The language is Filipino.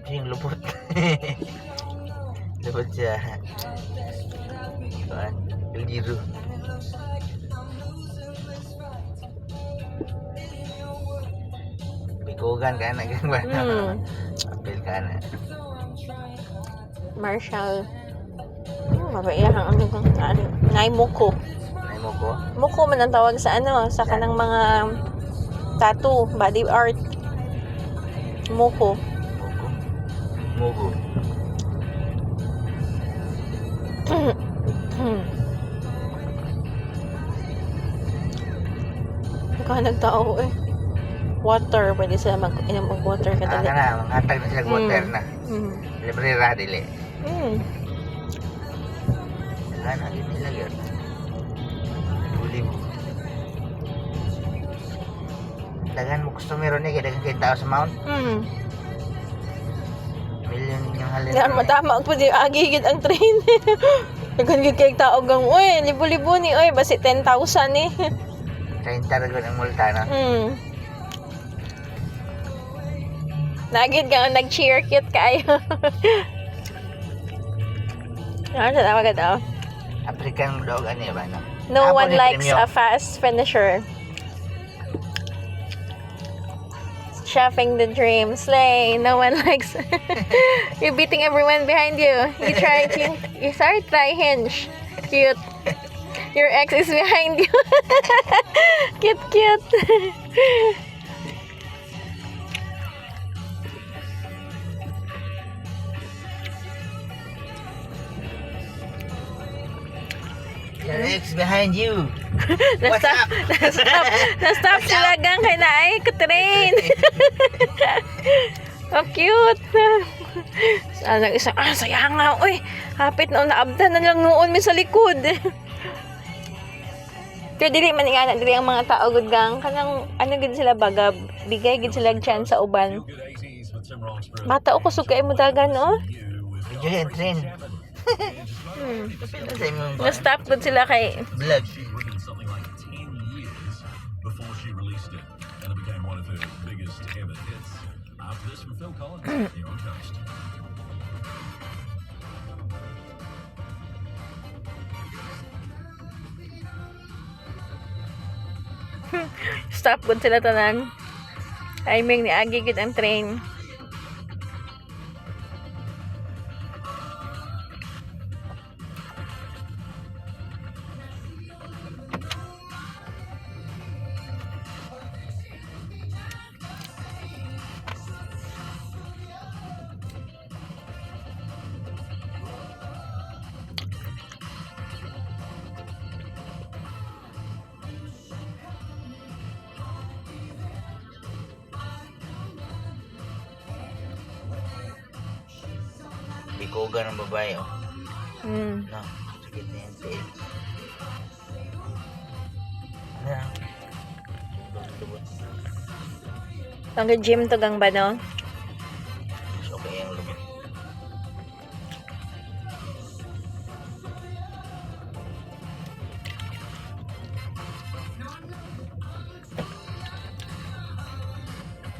Ito yung lupot. Lupot siya. Kuan, keliru. Bikugan ka na gamba. Apil ka na. Marshall. Mabaiyak ang aming kong Nay Muko. Nay mo ko? Muko man ang tawag sa sa kanang mga tattoo, body art. Muko. Mugo. Ikaw nagtao eh. Water, pwede sila mag-inom ng water Ah, kadali. kana, manghatag na sila water na. Libre ra dili. Kana gid nila gyud. Uli mo. Dagan mo customer ni dagan kay tao sa mount. Milyon yung halin. Yan, matama po di agi gid ang train. Dagan gid kay tao gang, oy, libo-libo ni, oy, basi 10,000 ni. 30 ra gyud ang multa no. Nagid ka nag-cheer cute kayo. Ano sa tawag daw? African dog ani ba no? No Apo one ni likes premyo. a fast finisher. Chefing the dream, slay. No one likes. You're beating everyone behind you. You start try hinge. Cute. Your ex is behind you. Cute. Your ex behind you. What's Na-stop. up? Na-stop sila gang kay naay ka-train. Oh, cute. Isang, saya nga. Uy, hapit na naabdan na lang noon min sa likod. Pero dili man ingana dili ang mga tao gud gang kanang gid sila baga bigay gid sila chance sa uban. Bata o kusog kay mo dagan no? Video and train. Na-stop gud sila kay Vlog. Before she released it, and it became one of her biggest ever hits. After this from Phil Collins, here on Coast. stop gud sila tanan. I mean ni agi gid ang train. Bikugan ng babae oh. No, sakit na yan tiil. Ano na? Ang gym to gang ba no?